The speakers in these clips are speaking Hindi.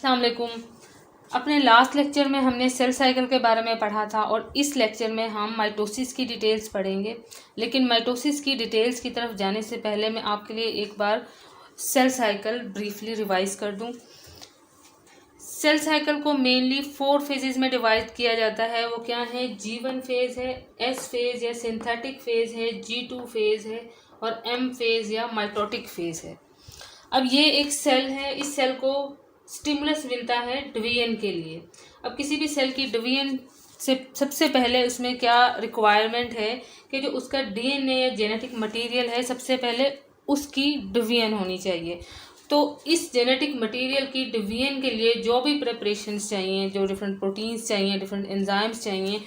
अस्सलाम वालेकुम। अपने लास्ट लेक्चर में हमने सेल साइकिल के बारे में पढ़ा था और इस लेक्चर में हम माइटोसिस की डिटेल्स पढ़ेंगे। लेकिन माइटोसिस की डिटेल्स की तरफ जाने से पहले मैं आपके लिए एक बार सेल साइकिल ब्रीफली रिवाइज कर दूं। सेल साइकिल को मेनली 4 फेजेस में डिवाइड किया जाता है। वो क्या है? G1 फेज है, S फेज या सिंथेटिक फेज है, G2 फेज है और M फेज या माइटोटिक फेज है। अब ये एक सेल है, इस सेल को स्टिमुलस मिलता है डिवीजन के लिए। अब किसी भी सेल की डिवीजन से सबसे पहले उसमें क्या रिक्वायरमेंट है कि जो उसका डीएनए या जेनेटिक मटेरियल है, सबसे पहले उसकी डिवीजन होनी चाहिए। तो इस जेनेटिक मटेरियल की डिवीजन के लिए जो भी प्रेपरेशंस चाहिए, जो डिफरेंट प्रोटीन्स चाहिए, डिफरेंट एंजाइम्स चाहिए,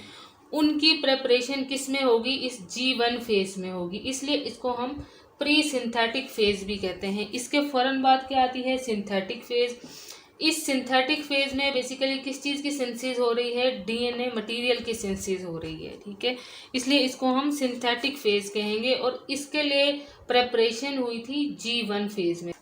उनकी प्रेपरेशन किस में होगी? इस G1 फेज में होगी। इसलिए इसको हम प्री सिंथेटिक फेज भी कहते हैं। इसके फ़ौरन बाद क्या आती है? Synthetic phase. इस सिंथेटिक फेज में बेसिकली किस चीज़ की सिंथेसिस हो रही है? डीएनए मटेरियल की सिंथेसिस हो रही है, ठीक है। इसलिए इसको हम सिंथेटिक फेज कहेंगे और इसके लिए प्रेपरेशन हुई थी G1 फेज में।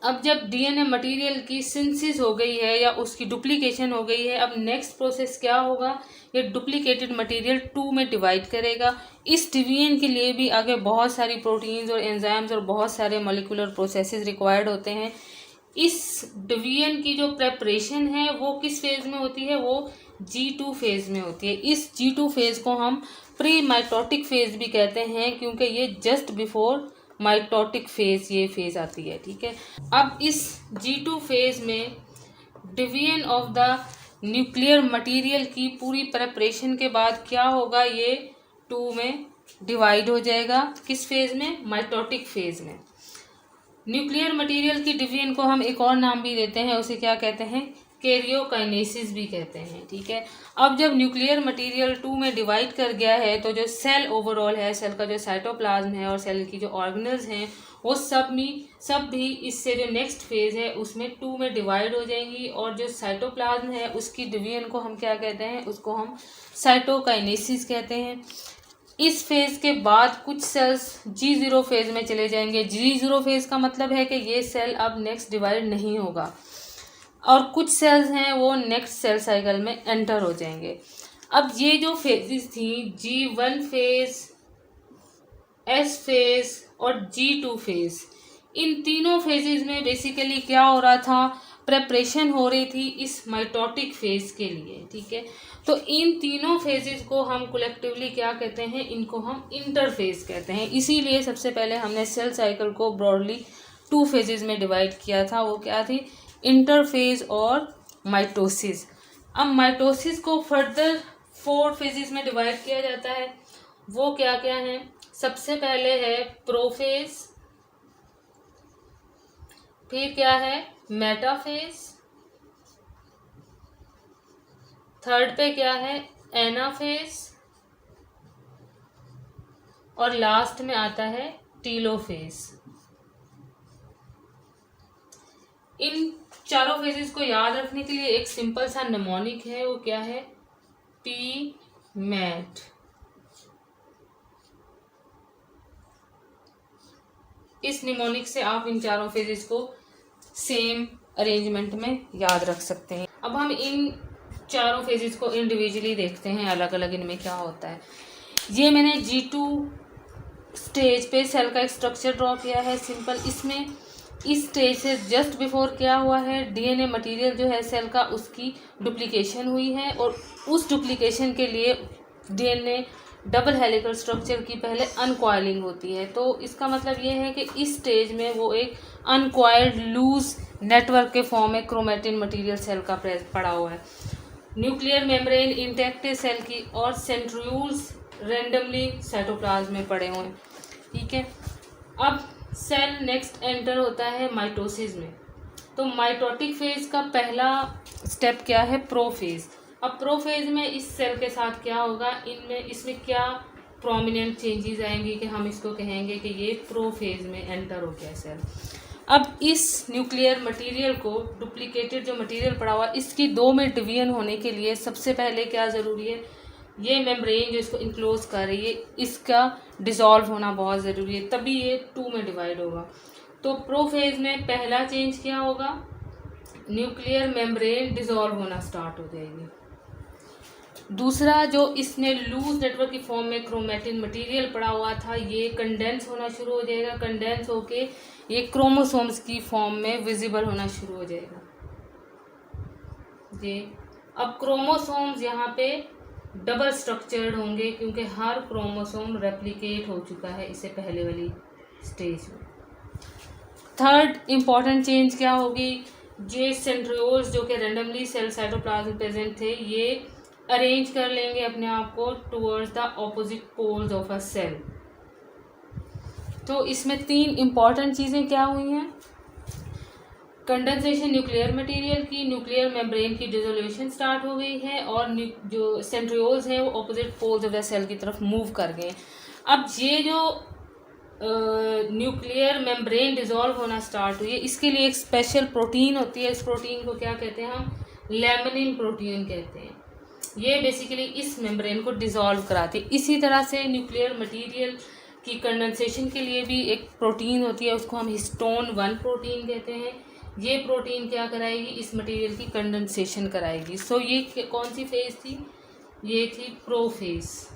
अब जब डीएनए मटेरियल की सिंथेसिस हो गई है या उसकी डुप्लीकेशन हो गई है, अब नेक्स्ट प्रोसेस क्या होगा? ये डुप्लीकेटेड मटेरियल 2 में डिवाइड करेगा। इस डिवीजन के लिए भी आगे बहुत सारी प्रोटीन्स और एंजाइम्स और बहुत सारे मॉलिक्यूलर प्रोसेसेस रिक्वायर्ड होते हैं। इस डिवीजन की जो प्रेपरेशन है वो किस फेज में होती है? वो G2 फेज में होती है। इस G2 फेज को हम प्री माइटोटिक फेज भी कहते हैं क्योंकि ये जस्ट बिफोर माइटोटिक फेज ये फेज आती है, ठीक है। अब इस G2 फेज में division of the nuclear material की पूरी प्रेपरेशन के बाद क्या होगा? ये 2 में डिवाइड हो जाएगा। किस फेज में? माइटोटिक फेज में। न्यूक्लियर मटेरियल की डिवीजन को हम एक और नाम भी देते हैं, उसे क्या कहते हैं? कैरियोकाइनेसिस भी कहते हैं, ठीक है। अब जब न्यूक्लियर मटेरियल 2 में डिवाइड कर गया है तो जो सेल ओवरऑल है, सेल का जो साइटोप्लाज्म है और सेल की जो ऑर्गेनल्स हैं, वो सब भी इससे जो नेक्स्ट फेज है उसमें 2 में डिवाइड हो जाएंगी। और जो साइटोप्लाज्म है उसकी डिवीजन को हम क्या कहते हैं? उसको हम साइटोकाइनेसिस कहते हैं। इस फेज के बाद कुछ सेल्स G0 फेज में चले जाएंगे। G0 फेज का मतलब है कि ये सेल अब नेक्स्ट डिवाइड नहीं होगा और कुछ सेल्स हैं वो नेक्स्ट सेल साइकिल में एंटर हो जाएंगे। अब ये जो फेजेस थी, G1 फेज, S फेज और G2 फेज, इन तीनों फेजेस में बेसिकली क्या हो रहा था? प्रेपरेशन हो रही थी इस माइटोटिक फेज के लिए, ठीक है। तो इन तीनों फेजेस को हम कलेक्टिवली क्या कहते हैं? इनको हम इंटरफेज कहते हैं। इसीलिए सबसे पहले हमने सेल साइकिल को ब्रॉडली 2 फेजेस में डिवाइड किया था। वो क्या थी? इंटरफेज और माइटोसिस। अब माइटोसिस को फर्दर 4 फेजेस में डिवाइड किया जाता है। वो क्या क्या है? सबसे पहले है प्रोफेज, फिर क्या है? मेटाफेज, थर्ड पे क्या है? एनाफेज और लास्ट में आता है टीलोफेज। इन चारों फेजेस को याद रखने के लिए एक सिंपल सा निमोनिक है, वो क्या है? P mat. इस निमोनिक से आप इन चारों फेजेस को सेम अरेंजमेंट में याद रख सकते हैं। अब हम इन चारों फेजेस को इंडिविजुअली देखते हैं, अलग अलग इनमें क्या होता है। ये मैंने G2 स्टेज पे सेल का एक स्ट्रक्चर ड्रॉ किया है सिंपल। इसमें इस स्टेज से जस्ट बिफोर क्या हुआ है? डीएनए मटेरियल जो है सेल का, उसकी डुप्लीकेशन हुई है और उस डुप्लीकेशन के लिए डीएनए डबल हेलिकल स्ट्रक्चर की पहले अनकॉइलिंग होती है। तो इसका मतलब ये है कि इस स्टेज में वो एक अनकॉइल्ड लूज नेटवर्क के फॉर्म में क्रोमेटिन मटेरियल सेल का पड़ा हुआ है। न्यूक्लियर मेम्ब्रेन इंटैक्ट है सेल की और सेंट्रियोल्स रैंडमली साइटोप्लाज्म में पड़े हुए हैं, ठीक है। अब सेल नेक्स्ट एंटर होता है माइटोसिस में। तो माइटोटिक फेज का पहला स्टेप क्या है? प्रोफेज। अब प्रोफेज में इस सेल के साथ क्या होगा? इसमें क्या प्रोमिनेंट चेंजेस आएंगी कि हम इसको कहेंगे कि ये प्रोफेज में एंटर हो गया सेल। अब इस न्यूक्लियर मटेरियल को, डुप्लीकेटेड जो मटेरियल पड़ा हुआ, इसकी 2 में डिवीजन होने के लिए सबसे पहले क्या ज़रूरी है? ये मेम्ब्रेन जो इसको इनक्लोज कर रही है, इसका डिसॉल्व होना बहुत ज़रूरी है, तभी ये 2 में डिवाइड होगा। तो प्रोफेज में पहला चेंज क्या होगा? न्यूक्लियर मेम्ब्रेन डिसॉल्व होना स्टार्ट हो जाएगी। दूसरा, जो इसमें लूज नेटवर्क की फॉर्म में क्रोमेटिन मटेरियल पड़ा हुआ था, ये कंडेंस होना शुरू हो जाएगा। कंडेंस होके ये क्रोमोसोम्स की फॉर्म में विजिबल होना शुरू हो जाएगा। ये अब क्रोमोसोम्स यहाँ पे डबल स्ट्रक्चर्ड होंगे, क्योंकि हर क्रोमोसोम रेप्लिकेट हो चुका है इससे पहले वाली स्टेज में। थर्ड इम्पॉर्टेंट चेंज क्या होगी, ये सेंट्रियोल्स जो कि रैंडमली सेल साइटोप्लाज्म प्रेजेंट थे, ये अरेंज कर लेंगे अपने आप को towards the opposite poles of a cell. तो इसमें 3 इम्पॉर्टेंट चीज़ें क्या हुई हैं, कंडेंसेशन न्यूक्लियर मटेरियल की, न्यूक्लियर मेम्ब्रेन की डिसोल्यूशन स्टार्ट हो गई है, और जो सेंट्रियोल्स हैं वो opposite poles of the cell की तरफ मूव कर गए। अब ये जो न्यूक्लियर मेम्ब्रेन डिसॉल्व होना स्टार्ट हुई है, इसके लिए एक स्पेशल प्रोटीन होती है। इस प्रोटीन को क्या कहते हैं हम, लैमिनिन प्रोटीन कहते हैं। ये बेसिकली इस मेम्ब्रेन को डिसॉल्व कराती है। इसी तरह से न्यूक्लियर मटेरियल की कंडेंसेशन के लिए भी एक प्रोटीन होती है, उसको हम हिस्टोन 1 प्रोटीन कहते हैं। ये प्रोटीन क्या कराएगी, इस मटेरियल की कंडेंसेशन कराएगी। सो ये कौन सी फेज थी, ये थी प्रोफेज।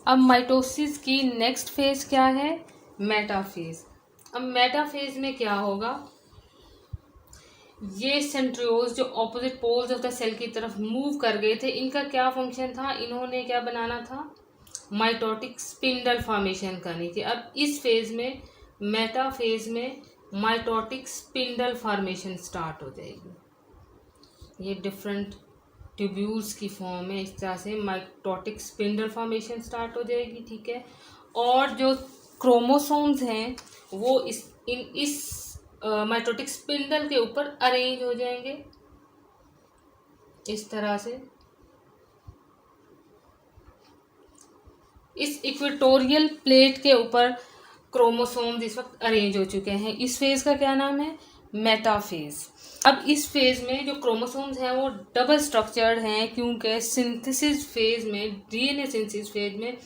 अब माइटोसिस की नेक्स्ट फेज क्या है, मेटाफेज। अब मेटाफेज में क्या होगा, ये सेंट्रियोल्स जो opposite poles of the cell की तरफ मूव कर गए थे, इनका क्या फंक्शन था, इन्होंने क्या बनाना था, माइटोटिक स्पिंडल फॉर्मेशन करनी थी। अब इस फेज में, मेटाफेज में, माइटोटिक स्पिंडल फॉर्मेशन स्टार्ट हो जाएगी। ये डिफरेंट ट्यूब्यूल्स की फॉर्म में इस तरह से माइटोटिक स्पिंडल फॉर्मेशन स्टार्ट हो जाएगी, ठीक है। और जो क्रोमोसोम्स हैं वो इस माइटोटिक स्पिंडल के ऊपर अरेंज हो जाएंगे इस तरह से। इस इक्वेटोरियल प्लेट के ऊपर क्रोमोसोम्स इस वक्त अरेंज हो चुके हैं। इस फेज का क्या नाम है, मेटाफेज। अब इस फेज में जो क्रोमोसोम्स हैं वो डबल स्ट्रक्चर्ड हैं, क्योंकि सिंथेसिस फेज में, डीएनए सिंथेसिस फेज में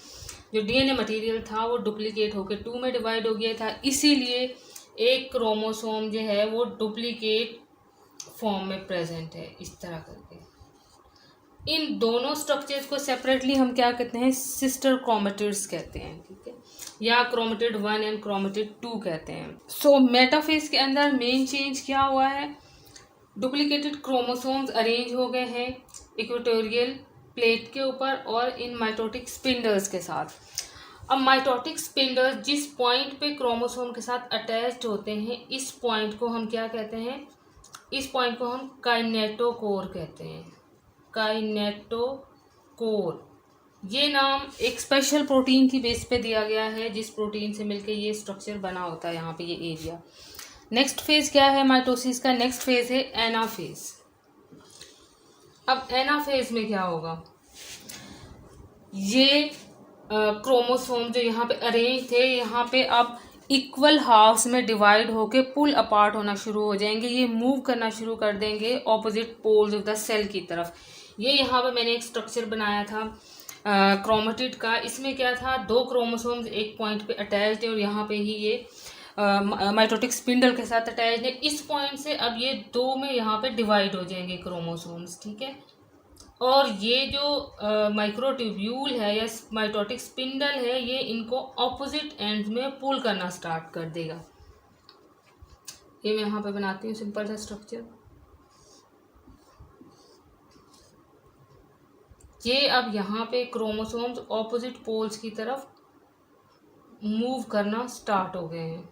जो डीएनए मटेरियल था वो डुप्लीकेट होकर 2 में डिवाइड हो गया था। इसीलिए एक क्रोमोसोम जो है वो डुप्लीकेट फॉर्म में प्रेजेंट है इस तरह करके। इन दोनों स्ट्रक्चर्स को सेपरेटली हम क्या कहते हैं, सिस्टर क्रोमेटिड्स कहते हैं, ठीक है, या क्रोमेटिड 1 एंड क्रोमेटिड 2 कहते हैं। सो मेटाफेज के अंदर मेन चेंज क्या हुआ है, डुप्लीकेटेड क्रोमोसोम्स अरेंज हो गए हैं इक्वेटोरियल प्लेट के ऊपर और इन माइटोटिक स्पिंडल्स के साथ। अब माइटोटिक स्पिंडल्स जिस पॉइंट पे क्रोमोसोम के साथ अटैच्ड होते हैं, इस पॉइंट को हम क्या कहते हैं, इस पॉइंट को हम काइनेटोकोर कहते हैं, काइनेटोकोर। ये नाम एक स्पेशल प्रोटीन की बेस पे दिया गया है, जिस प्रोटीन से मिलके ये स्ट्रक्चर बना होता है यहाँ पे, ये एरिया। नेक्स्ट फेज क्या है माइटोसिस का, नेक्स्ट फेज है एनाफेज। अब एनाफेज में क्या होगा, ये क्रोमोसोम जो यहाँ पे अरेंज थे, यहाँ पे अब इक्वल हाफ्स में डिवाइड होके पुल अपार्ट होना शुरू हो जाएंगे। ये मूव करना शुरू कर देंगे opposite poles of the cell की तरफ। ये यहाँ पे मैंने एक स्ट्रक्चर बनाया था क्रोमेटिड का। इसमें क्या था, 2 क्रोमोसोम्स एक पॉइंट पे अटैच्ड है और यहाँ पे ही ये माइटोटिक स्पिंडल के साथ अटैच्ड है। इस पॉइंट से अब ये 2 में यहाँ पे डिवाइड हो जाएंगे क्रोमोसोम्स, ठीक है। और ये जो माइक्रोट्यूब्यूल है या माइटोटिक स्पिंडल है, ये इनको ऑपोजिट एंड में पुल करना स्टार्ट कर देगा। ये मैं यहाँ पे बनाती हूँ सिंपल सा स्ट्रक्चर। ये अब यहाँ पे क्रोमोसोम्स ऑपोजिट पोल्स की तरफ मूव करना स्टार्ट हो गए हैं।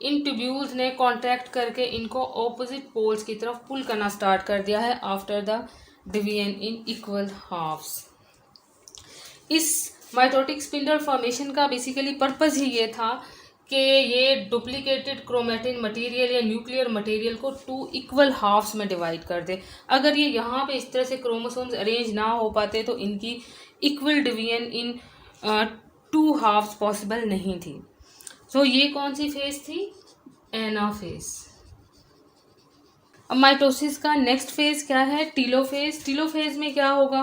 इन ट्यूब्यूल्स ने कॉन्ट्रैक्ट करके इनको ऑपोजिट पोल्स की तरफ पुल करना स्टार्ट कर दिया है after the division in equal halves. इस माइटोटिक स्पिंडल फॉर्मेशन का बेसिकली पर्पस ही ये था कि ये डुप्लीकेटेड क्रोमेटिन मटेरियल या न्यूक्लियर मटेरियल को 2 इक्वल हाफ्स में डिवाइड कर दे। अगर ये यहाँ पे इस तरह से क्रोमोसोम्स अरेंज ना हो पाते तो इनकी equal division in 2 halves possible नहीं थी। सो ये कौन सी फेज थी, एनाफेज। अब माइटोसिस का नेक्स्ट फेज क्या है, टीलोफेज। टीलोफेज में क्या होगा,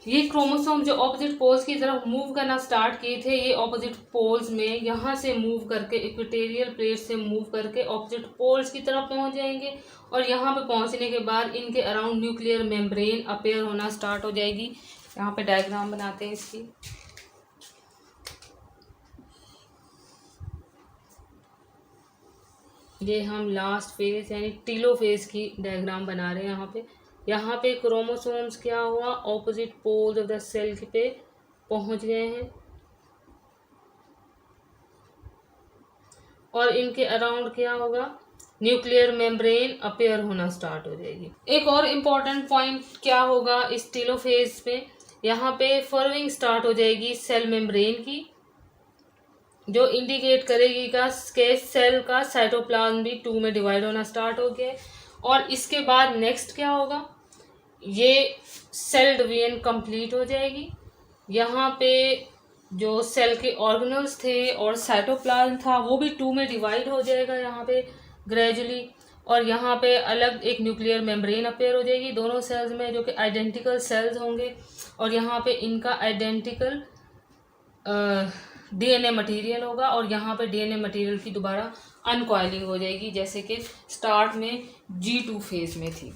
ये क्रोमोसोम जो ऑपोजिट पोल्स की तरफ मूव करना स्टार्ट किए थे, ये ऑपोजिट पोल्स में यहाँ से मूव करके इक्वेटोरियल प्लेट से मूव करके ऑपोजिट पोल्स की तरफ पहुँच जाएंगे और यहाँ पे पहुँचने के बाद इनके अराउंड न्यूक्लियर मेम्ब्रेन अपेयर होना स्टार्ट हो जाएगी। यहाँ पे डायग्राम बनाते हैं इसकी। ये हम लास्ट फेज यानी टीलोफेज की डायग्राम बना रहे हैं। यहाँ पे क्रोमोसोम्स क्या हुआ, opposite poles of the cell पे पहुंच गए हैं और इनके अराउंड क्या होगा, न्यूक्लियर मेम्ब्रेन अपेयर होना स्टार्ट हो जाएगी। एक और इम्पॉर्टेंट पॉइंट क्या होगा इस टीलोफेज पे, यहाँ पे फर्विंग स्टार्ट हो जाएगी सेल मेम्ब्रेन की, जो इंडिकेट करेगी का सेल का साइटोप्लाज्म भी 2 में डिवाइड होना स्टार्ट हो गया। और इसके बाद नेक्स्ट क्या होगा, ये सेल डिवीजन कंप्लीट हो जाएगी। यहाँ पे जो सेल के ऑर्गेनल्स थे और साइटोप्लाज्म था वो भी 2 में डिवाइड हो जाएगा यहाँ पे ग्रेजुअली। और यहाँ पे अलग एक न्यूक्लियर मेम्ब्रेन अपेयर हो जाएगी दोनों सेल्स में, जो कि आइडेंटिकल सेल्स होंगे और यहाँ पे इनका आइडेंटिकल डीएनए मटेरियल होगा और यहाँ पे डीएनए मटेरियल की दोबारा अनकॉइलिंग हो जाएगी, जैसे कि स्टार्ट में G2 फेज में थी।